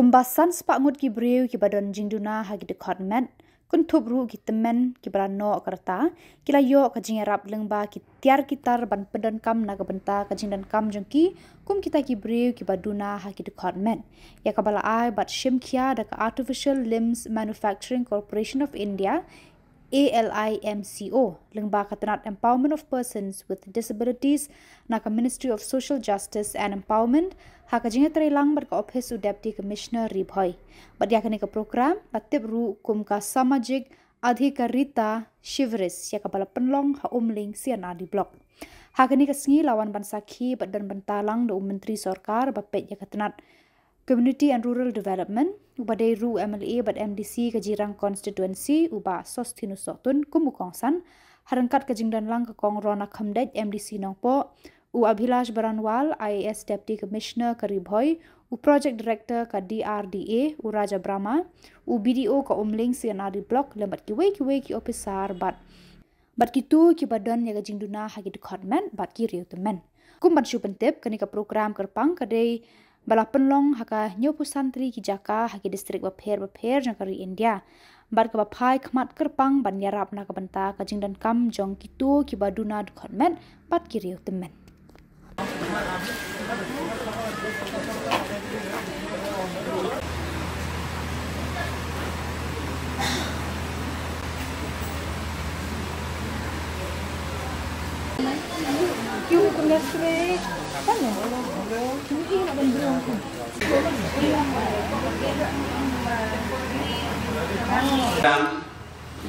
Kumbasan sepak ngut ki breu ki badan jingduna hagi de khotmet kun thup ru ki temen ki brano kerta kila yo ka jingarap lengba ki tiar kitar ban pedan kam naga benta ka jingdan kam jongki kum kita ki breu ki baduna hagi de khotmet ya kabala ai bat shimkhia da ka Artificial Limbs Manufacturing Corporation of India ALIMCO lengba katanat empowerment of persons with disabilities naka Ministry of Social Justice and Empowerment haka jinga trelang ber ka office Deputy Commissioner Ribhoi badya kani ka program batib ru kum ka samajik adhikarita shivris ya kabala penlong ha umling siana di blok haka ni ka sngi lawan bansakhi badan bentalang do menteri sarkar bapet ya katanat Community and Rural Development ubadai ru MLA bad MDC kajirang constituency uba sostinu sotun kumukongsan harangkat kajingdan lang ka kong rona khamdej MDC nongpo u Abhilash Baranwal IAS Deputy Commissioner Karibhoi u Project Director ka DRDA u Raja Brahma u BDO ka umling sianari block lembat ki officer bat kitu ki badan ya kajingduna hagi department bat ki riu temen kumban supentep kani ka program kerpang kadai bala penlong haka nyopu santri ki jaka haki distrik bapher jangkari India bar ka bapai khmat kerpang ban yarap na ka banta ka jingdan kam jong kitu ki baduna khotmet pat ki riu temen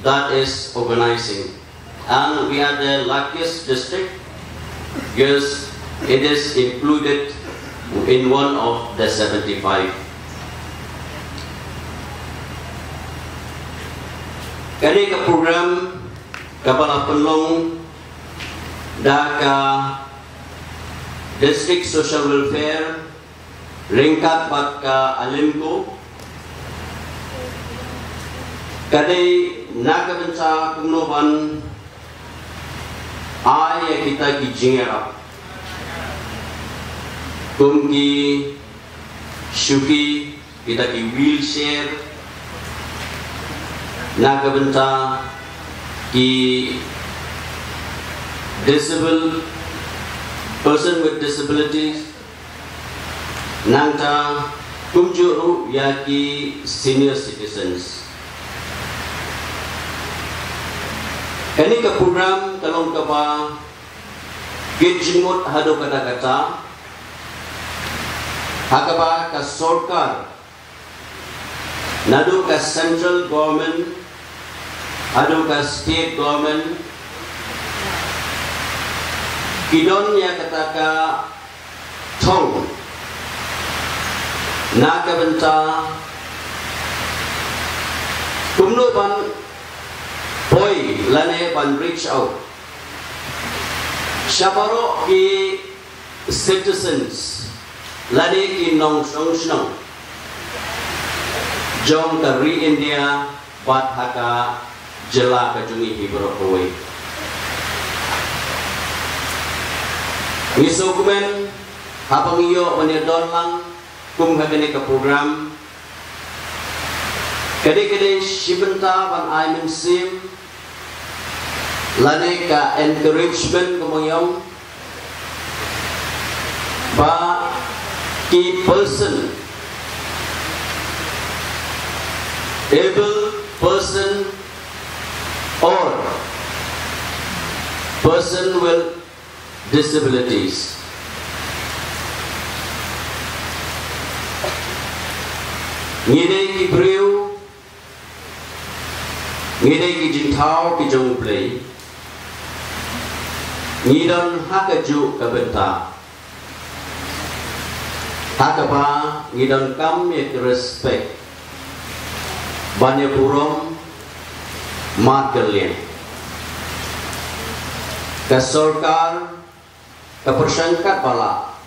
that is organizing, and we are the luckiest district because it is included in one of the 75. Kani ka program kapala penlong daka District Social Welfare ringkat bat ka Alimco kadai nakabenca kumnoban ay kita ki jingerap kumki syuki kita ki wheelchair nakabenca ki person with disabilities nangta kumjuru yaki senior citizens. Kani ka program kalong ka ba gijimot hado kata hakaba ka sarkar nado ka central government hado ka state government kidon ya kataka tong naga benta kumno ban boy lane ban reach out shabaro ki citizens lane ki nong song jong dari India bat haka jela kajungi hibro koi Miso kumen hapang iyo manidon lang kum kagani ka program kade shibenta ban aimen sim lane ka encouragement kumoyong ba ki person able person or person with disabilities. Ngide ki breu, ngide ki jintau ki jong play, ngidon hakaju kabenta, hakaba ngidon kam yek respect, banyak purom mat kalian, kesorkar kepersangkat bala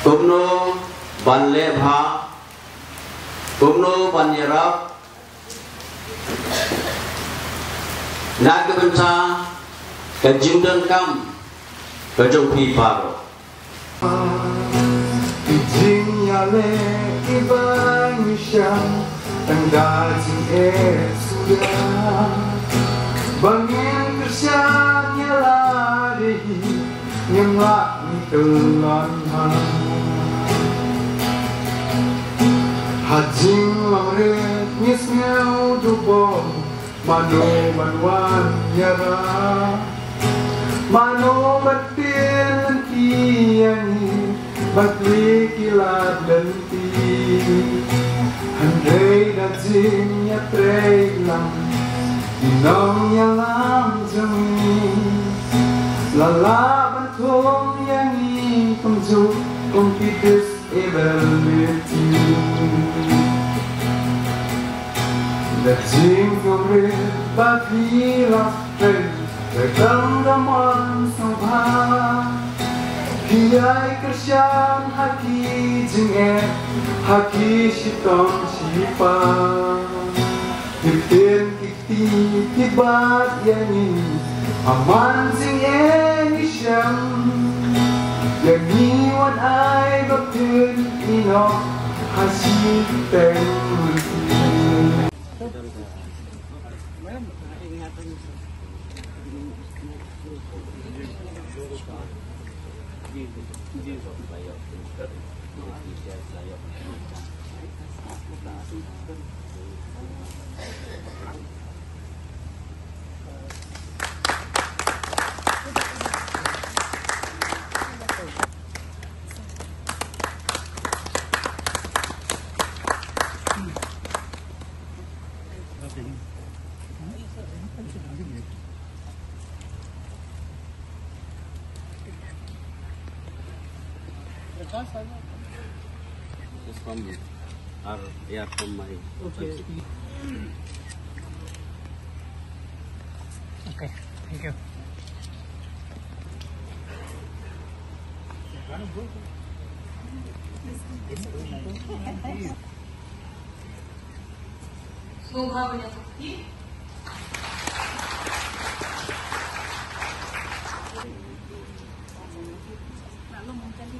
kumno ban lebha kumno ban yarap nagabenca kajingdan kam kajong piparo Izinnya Kale ibang siyang tanggaling sudah bangin kersyang nyalari nyelak nitelan hajing lamret nyesngau dupo mano manwan nyara mano batin kiani batli kilat lenti handai dajing nyatre lang dinong nyalang jemi lala bantung yang i kumju kumpitis ability dajing kumrit batli lafre rekam raman sobha Kiai kersyang haki jenge haki shitong shipa Hipin kiti kibat yani aman jenge nishang Yani wan ay batin ino hasi teng This from our from my Okay, thank you. Sungguh sakti. Lalu mungkin di